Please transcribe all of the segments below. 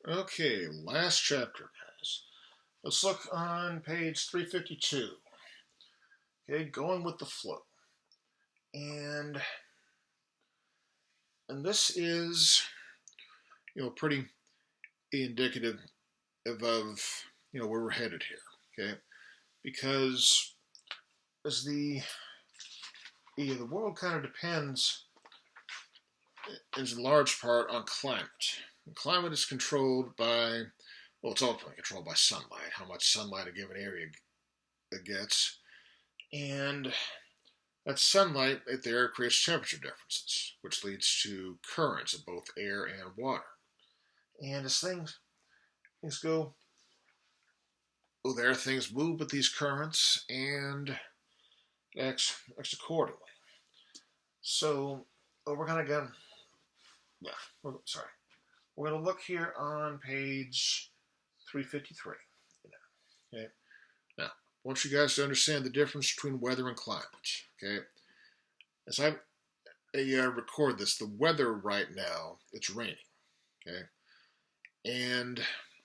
Okay, last chapter, guys. Let's look on page 352. Okay, going with the flow. And and this is, pretty indicative of where we're headed here. Okay, because as the world kind of depends, is in large part on climate. And climate is controlled by, well, it's ultimately controlled by sunlight, how much sunlight a given area gets. And that sunlight right there creates temperature differences, which leads to currents of both air and water. And as things go, well, there things move with these currents and acts accordingly. So we're gonna go. Yeah, sorry. We're gonna look here on page 353. Okay. Now, I want you guys to understand the difference between weather and climate. Okay. As I record this, the weather right now, it's raining. Okay. And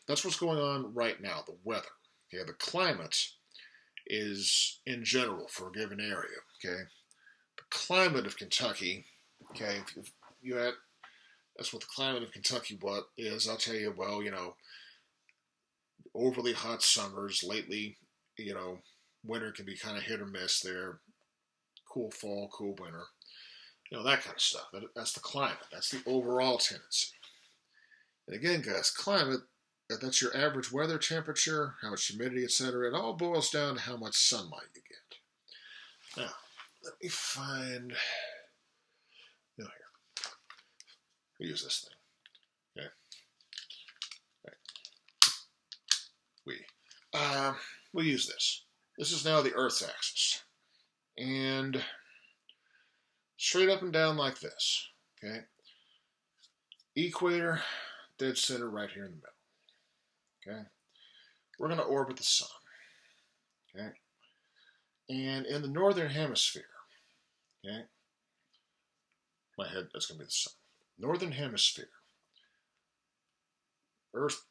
that's what's going on right now, the weather. Okay. The climate is in general for a given area. Okay. The climate of Kentucky, okay, if you had, that's what the climate of Kentucky what is. I'll tell you, well, overly hot summers lately, winter can be kind of hit or miss there. Cool fall, cool winter, that kind of stuff. That's the climate. That's the overall tendency. And again, guys, climate, that's your average weather temperature, how much humidity, etc. It all boils down to how much sunlight you get. Now, let me find, here. We use this thing. Okay. Right. We'll use this. This is now the Earth's axis. And straight up and down like this. Okay. Equator, dead center right here in the middle. Okay. We're going to orbit the sun. Okay. And in the northern hemisphere, okay, my head, that's going to be the sun. Northern hemisphere, Earth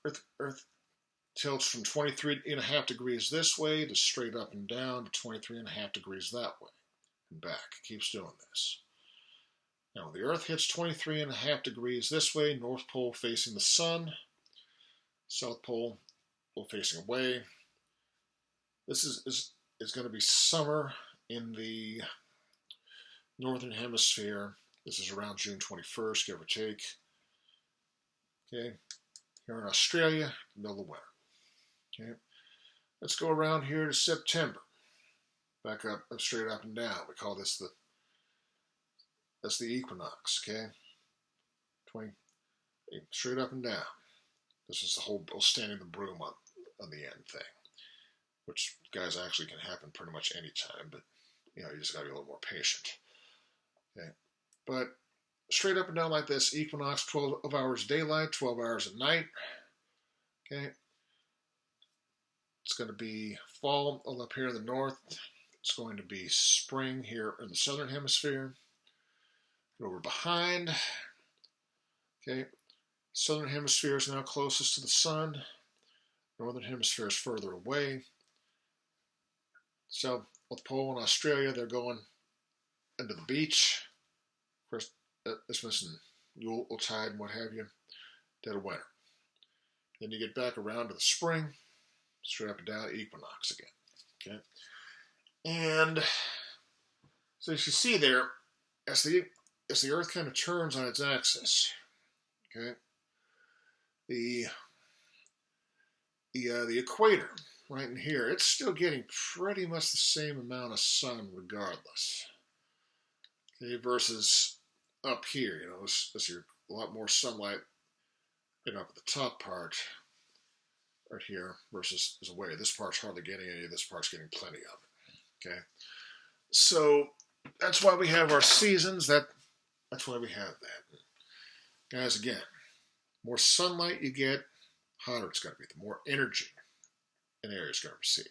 tilts from 23.5 degrees this way to straight up and down to 23.5 degrees that way and back. It keeps doing this. Now, the Earth hits 23.5 degrees this way, North Pole facing the sun, South Pole facing away. This is going to be summer in the Northern Hemisphere. This is around June 21st, give or take. Okay, here in Australia, middle of winter. Okay, let's go around here to September. Back up straight up and down. We call this that's the equinox. Okay, 20 straight up and down. This is the whole standing the broom on the end thing, which guys actually can happen pretty much any time, but you just got to be a little more patient. Okay, but straight up and down like this, equinox, 12 hours daylight, 12 hours at night. Okay, it's going to be fall up here in the north. It's going to be spring here in the southern hemisphere. Over behind. Okay, southern hemisphere is now closest to the sun. Northern hemisphere is further away. South Pole in Australia, they're going into the beach. Of course, it's missing Yule tide and what have you. Dead of winter. Then you get back around to the spring, straight up and down, equinox again. Okay, and so as you see there, as the Earth kind of turns on its axis, okay, the equator right in here, it's still getting pretty much the same amount of sun regardless. Okay, versus up here, this you're a lot more sunlight, up at the top part right here versus away. This part's hardly getting any. This part's getting plenty of it. Okay, so that's why we have our seasons. That's why we have that, guys. Again, more sunlight you get, hotter it's going to be. The more energy an area is going to receive.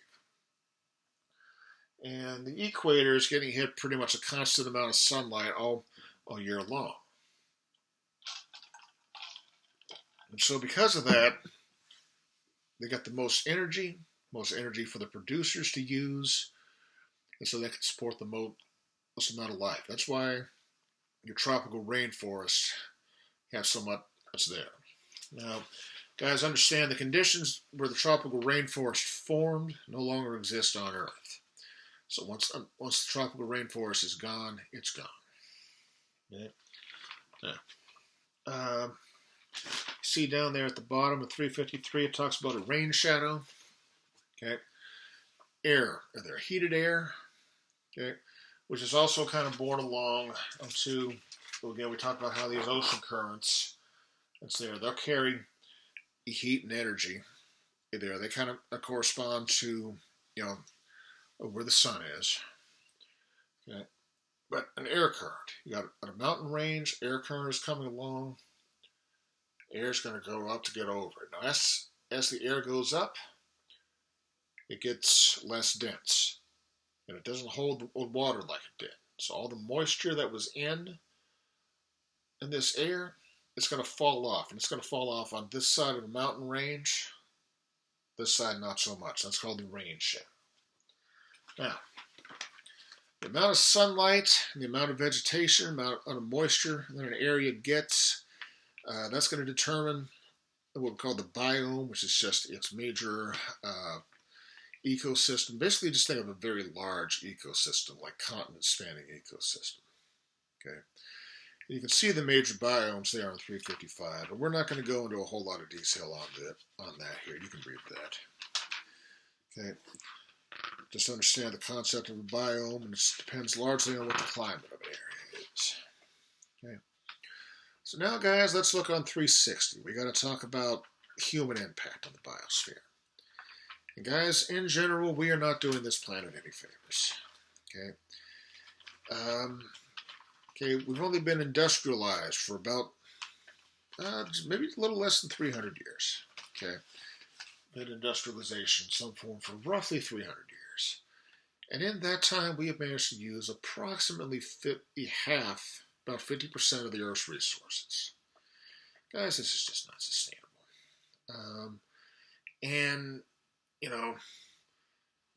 And the equator is getting hit pretty much a constant amount of sunlight all year long. And so because of that, they got the most energy for the producers to use, and so they can support the most amount of life. That's why your tropical rainforests have so much that's there. Now, guys, understand the conditions where the tropical rainforest formed no longer exist on Earth. So once the tropical rainforest is gone, it's gone. Okay? Now, see down there at the bottom of 353, it talks about a rain shadow. Okay, air, or there heated air. Okay, which is also kind of borne along to. Well, again, we talked about how these ocean currents, it's there. They'll carry heat and energy. There, they kind of correspond to where the sun is. Okay, but an air current. You got a mountain range. Air current is coming along. Air is going to go up to get over it. Now, as the air goes up, it gets less dense, and it doesn't hold water like it did. So all the moisture that was in this air, it's going to fall off, and it's going to fall off on this side of the mountain range. This side, not so much. That's called the rain shadow. Now, the amount of sunlight, the amount of vegetation, amount of moisture that an area gets, that's going to determine what we call the biome, which is just its major ecosystem. Basically, just think of a very large ecosystem, like continent-spanning ecosystem. Okay, you can see the major biomes there on 355, but we're not going to go into a whole lot of detail on that here. You can read that. Okay, just understand the concept of a biome, and it depends largely on what the climate of an area is. Okay. So now, guys, let's look on 360. We got to talk about human impact on the biosphere. And guys, in general, we are not doing this planet any favors. Okay. We've only been industrialized for about maybe a little less than 300 years. Okay. Been industrialization, some form, for roughly 300 years. And in that time, we have managed to use approximately about 50% of the Earth's resources. Guys, this is just not sustainable. And,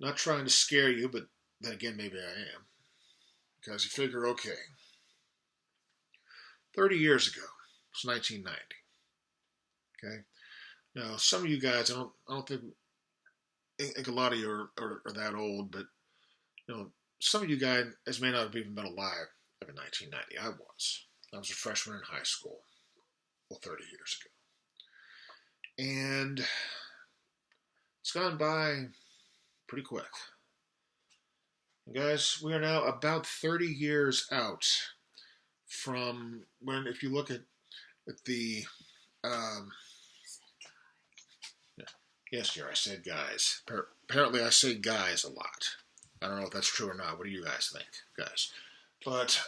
not trying to scare you, but then again, maybe I am. Because you figure, okay, 30 years ago, it was 1990. Okay? Now, some of you guys, I don't think a lot of you are that old, but, some of you guys may not have even been alive in 1990. I was a freshman in high school, 30 years ago. And it's gone by pretty quick. And guys, we are now about 30 years out from when, if you look at the, yes, dear, I said guys. Apparently I say guys a lot. I don't know if that's true or not. What do you guys think, guys? But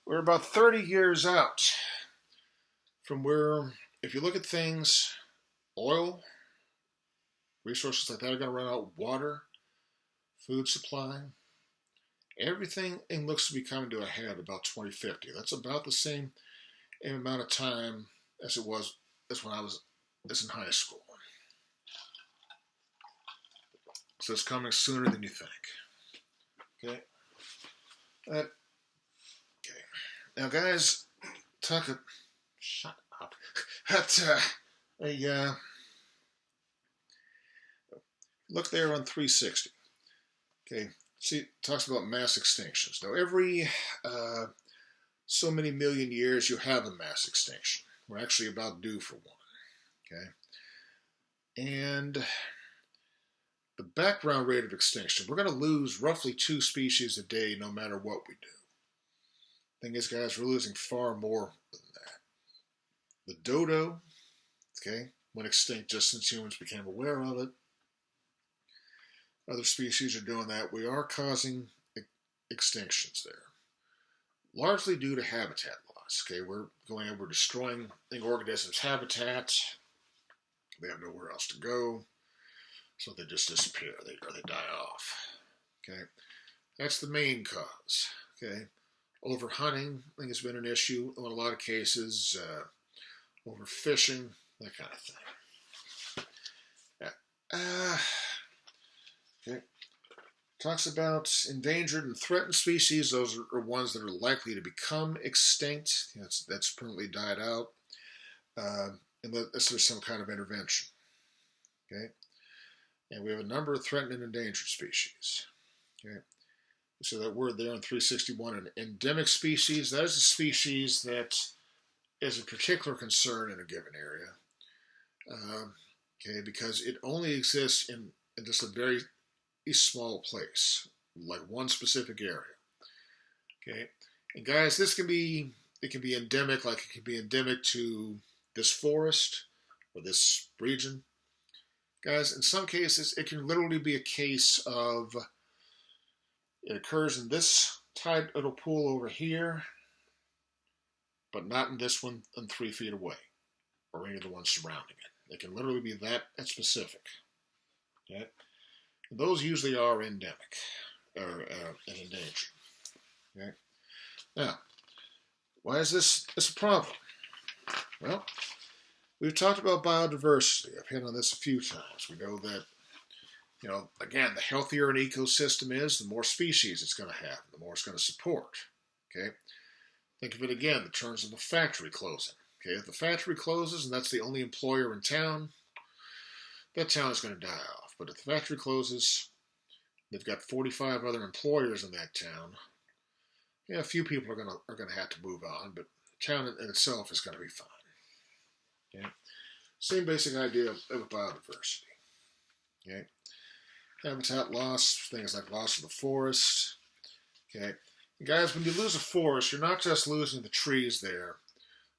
we're about 30 years out from where, if you look at things, oil, resources like that are going to run out, water, food supply, everything looks to be coming to a head about 2050. That's about the same amount of time as it was when I was in high school. So it's coming sooner than you think. Okay. Okay. Now, guys, shut up. Look there on 360. Okay. See, it talks about mass extinctions. Now, every so many million years, you have a mass extinction. We're actually about due for one. Okay. And the background rate of extinction, we're going to lose roughly 2 species a day no matter what we do. Thing is, guys, we're losing far more than that. The dodo, okay, went extinct just since humans became aware of it. Other species are doing that. We are causing extinctions there, largely due to habitat loss. Okay, we're destroying organisms' habitats. They have nowhere else to go. So they just disappear, or they die off. Okay, that's the main cause. Okay, overhunting, I think, has been an issue in a lot of cases. overfishing, that kind of thing. Yeah. Okay. Talks about endangered and threatened species. Those are ones that are likely to become extinct. That's permanently died out. And this is some kind of intervention. Okay. And we have a number of threatened and endangered species. Okay. So that word there in 361, an endemic species, that is a species that is a particular concern in a given area. Okay, because it only exists in just a very small place, like one specific area. Okay, and guys, it can be endemic, like it can be endemic to this forest or this region. Guys, in some cases, it can literally be a case of it occurs in this tide little pool over here, but not in this one and 3 feet away, or any of the ones surrounding it. It can literally be that specific. Okay? And those usually are endemic or endangered. Okay? Now, why is this a problem? Well, we've talked about biodiversity. I've hit on this a few times. We know that, again, the healthier an ecosystem is, the more species it's going to have, the more it's going to support. Okay? Think of it again in terms of a factory closing. Okay, if the factory closes and that's the only employer in town, that town is going to die off. But if the factory closes, they've got 45 other employers in that town. Yeah, a few people are going to have to move on, but the town in itself is going to be fine. Okay, same basic idea of biodiversity. Okay, habitat loss, things like loss of the forest. Okay, and guys, when you lose a forest, you're not just losing the trees there.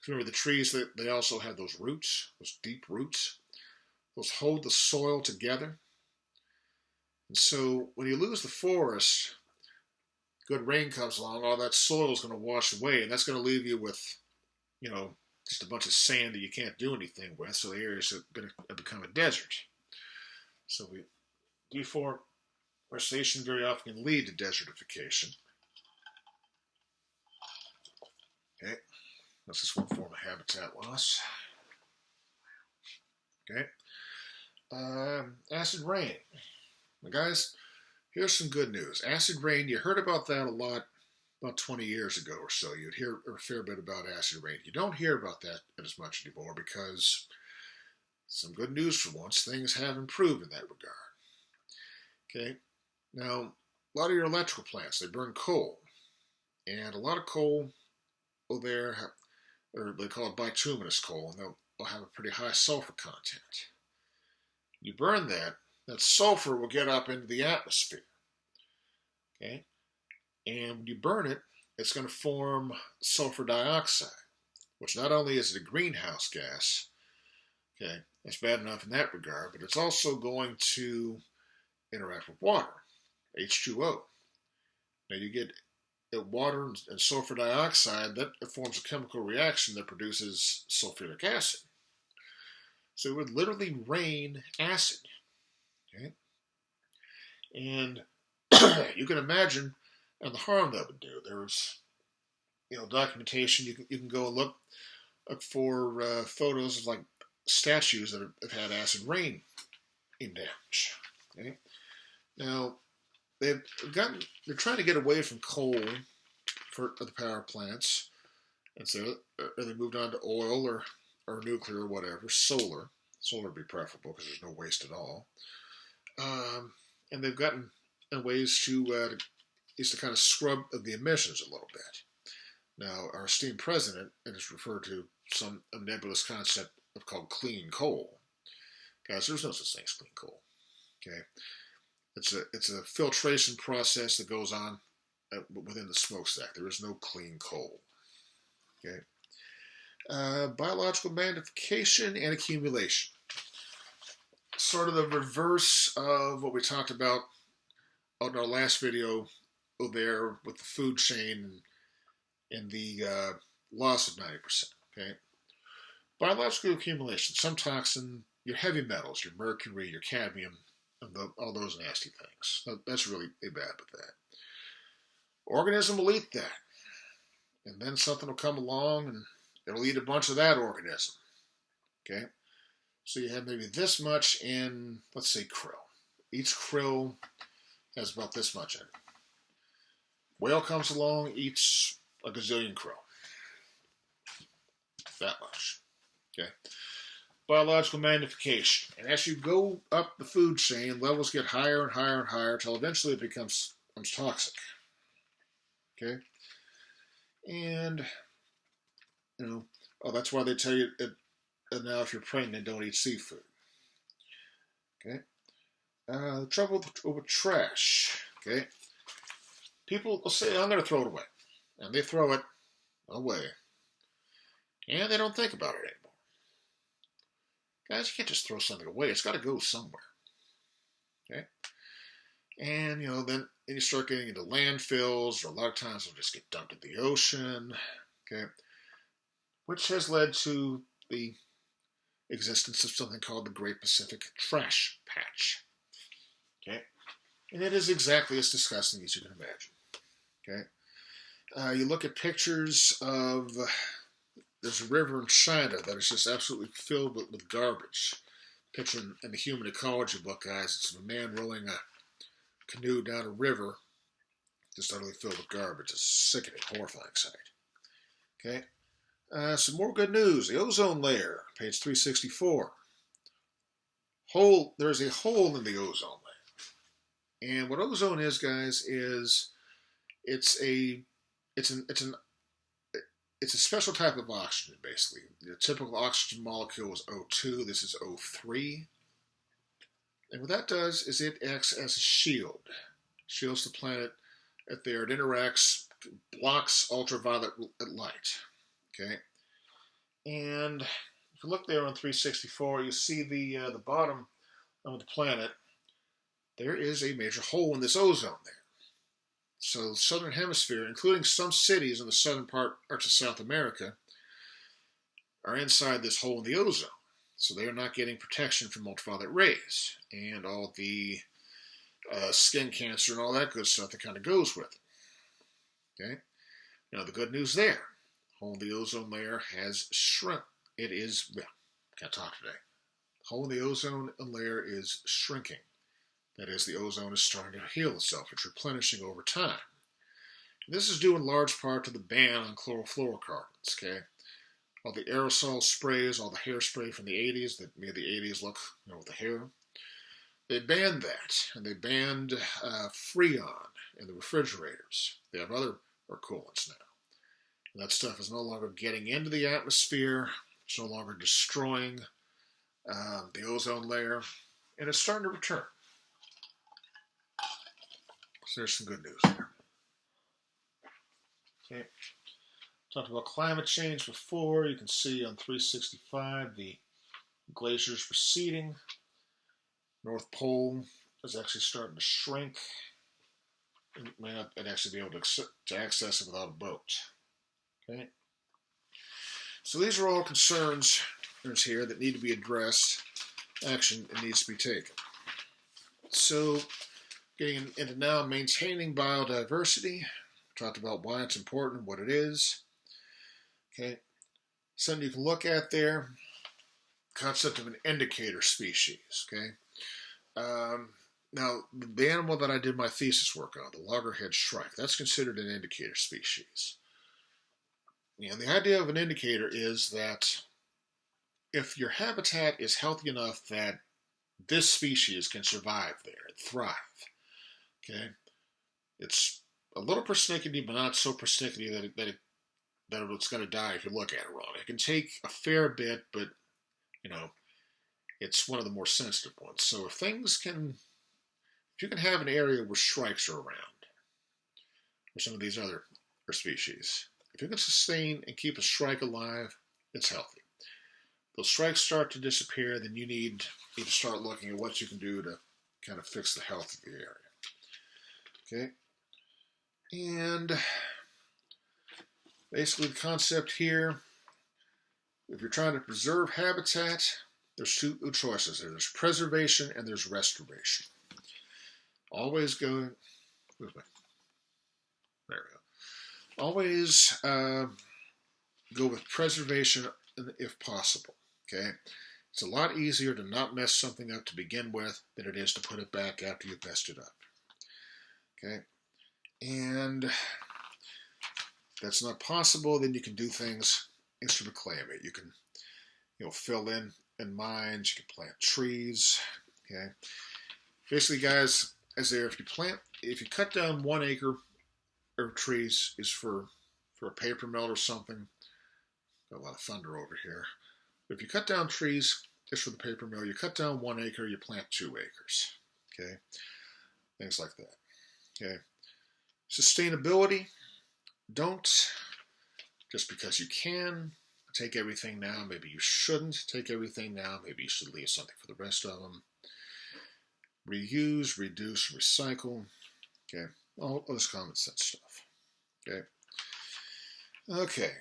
Remember, the trees, they also have those roots, those deep roots. Those hold the soil together. And so when you lose the forest, good rain comes along, all that soil is going to wash away, and that's going to leave you with, just a bunch of sand that you can't do anything with, so the areas have become a desert. So deforestation very often can lead to desertification. Okay. That's just one form of habitat loss. Okay. Acid rain. Now guys, here's some good news. Acid rain, you heard about that a lot about 20 years ago or so. You'd hear a fair bit about acid rain. You don't hear about that as much anymore because some good news for once, things have improved in that regard. Okay. Now, a lot of your electrical plants, they burn coal. And a lot of coal there or they call it bituminous coal, and they'll have a pretty high sulfur content. You burn that sulfur will get up into the atmosphere. Okay? And when you burn it, it's going to form sulfur dioxide, which not only is it a greenhouse gas, okay, that's bad enough in that regard, but it's also going to interact with water, H2O. Now you get water and sulfur dioxide, that forms a chemical reaction that produces sulfuric acid. So it would literally rain acid. Okay? And you can imagine and the harm that would do. There's documentation. You can go and look for photos of like statues that have had acid rain in damage. Okay? Now, they're trying to get away from coal for the power plants, and so they moved on to oil or nuclear or whatever. Solar would be preferable because there's no waste at all. And they've gotten ways to kind of scrub the emissions a little bit. Now, our esteemed president has referred to some nebulous concept called clean coal. Guys, there's no such thing as clean coal. Okay. It's a filtration process that goes on within the smokestack. There is no clean coal. Okay. Biological magnification and accumulation. Sort of the reverse of what we talked about in our last video there with the food chain and the loss of 90%. Okay. Biological accumulation. Some toxin, your heavy metals, your mercury, your cadmium, all those nasty things. That's really bad with that. Organism will eat that. And then something will come along and it'll eat a bunch of that organism. Okay, so you have maybe this much in, let's say, krill. Each krill has about this much in it. Whale comes along, eats a gazillion krill. That much. Okay. Biological magnification. And as you go up the food chain, levels get higher and higher and higher until eventually it becomes toxic. Okay? And, that's why they tell you now if you're pregnant, don't eat seafood. Okay? The trouble with trash. Okay? People will say, I'm going to throw it away. And they throw it away. And they don't think about it anymore. Guys, you can't just throw something away. It's got to go somewhere. Okay? And, then you start getting into landfills, or a lot of times they'll just get dumped in the ocean. Okay? Which has led to the existence of something called the Great Pacific Trash Patch. Okay? And it is exactly as disgusting as you can imagine. Okay? You look at pictures of... there's a river in China that is just absolutely filled with garbage. Picture in the Human Ecology book, guys, it's a man rowing a canoe down a river, just utterly filled with garbage. It's a sickening, horrifying sight. Okay? Some more good news. The ozone layer, page 364. There's a hole in the ozone layer. And what ozone is, guys, is it's a special type of oxygen, basically. The typical oxygen molecule is O2. This is O3. And what that does is it acts as a shield. Shields the planet at there. It interacts, blocks ultraviolet light. Okay? And if you look there on 364, you see the bottom of the planet. There is a major hole in this ozone there. So the southern hemisphere, including some cities in the southern parts of South America, are inside this hole in the ozone. So they are not getting protection from ultraviolet rays and all the skin cancer and all that good stuff that kind of goes with it. Okay? Now the good news there, the hole in the ozone layer has shrunk. It is, can't talk today. The hole in the ozone layer is shrinking. That is, the ozone is starting to heal itself. It's replenishing over time. And this is due in large part to the ban on chlorofluorocarbons, okay? All the aerosol sprays, all the hairspray from the 80s that made the 80s look, with the hair. They banned that, and they banned Freon in the refrigerators. They have other coolants now. And that stuff is no longer getting into the atmosphere. It's no longer destroying the ozone layer. And it's starting to return. So there's some good news there. Okay. Talked about climate change before. You can see on 365 the glaciers receding. North Pole is actually starting to shrink. You may not actually be able to access it without a boat. Okay. So these are all concerns here that need to be addressed. Action needs to be taken. So getting into now maintaining biodiversity. Talked about why it's important, what it is. Okay. Something you can look at there. Concept of an indicator species. Okay. Now, the animal that I did my thesis work on, the loggerhead shrike, that's considered an indicator species. And the idea of an indicator is that if your habitat is healthy enough that this species can survive there and thrive, okay, it's a little persnickety, but not so persnickety that it's going to die if you look at it wrong. It can take a fair bit, but, it's one of the more sensitive ones. So if you can have an area where shrikes are around, or some of these other species, if you can sustain and keep a shrike alive, it's healthy. If those shrikes start to disappear, then you need to start looking at what you can do to kind of fix the health of the area. Okay? And basically the concept here, if you're trying to preserve habitat, there's two choices there. There's preservation and there's restoration. Always go, there we go. Always go with preservation if possible. Okay? It's a lot easier to not mess something up to begin with than it is to put it back after you've messed it up. Okay? And that's not possible, then you can do things instead of claim it. You can, fill in mines, you can plant trees. Okay? Basically, guys, if you cut down 1 acre of trees is for a paper mill or something. Got a lot of thunder over here. But if you cut down trees just for the paper mill, you cut down 1 acre, you plant 2 acres. Okay? Things like that. Okay? Sustainability. Don't, just because you can, take everything now. Maybe you shouldn't take everything now. Maybe you should leave something for the rest of them. Reuse, reduce, recycle. Okay? All this common sense stuff. Okay? Okay.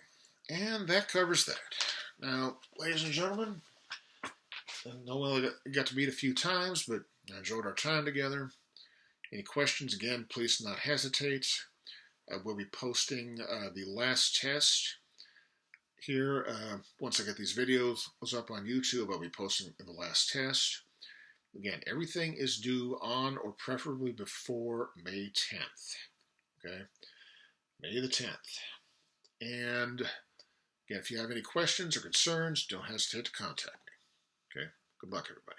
And that covers that. Now, ladies and gentlemen, I know we only got to meet a few times, but I enjoyed our time together. Any questions, again, please do not hesitate. We'll be posting the last test here. Once I get these videos up on YouTube, I'll be posting the last test. Again, everything is due on or preferably before May 10th. Okay? May the 10th. And again, if you have any questions or concerns, don't hesitate to contact me. Okay? Good luck, everybody.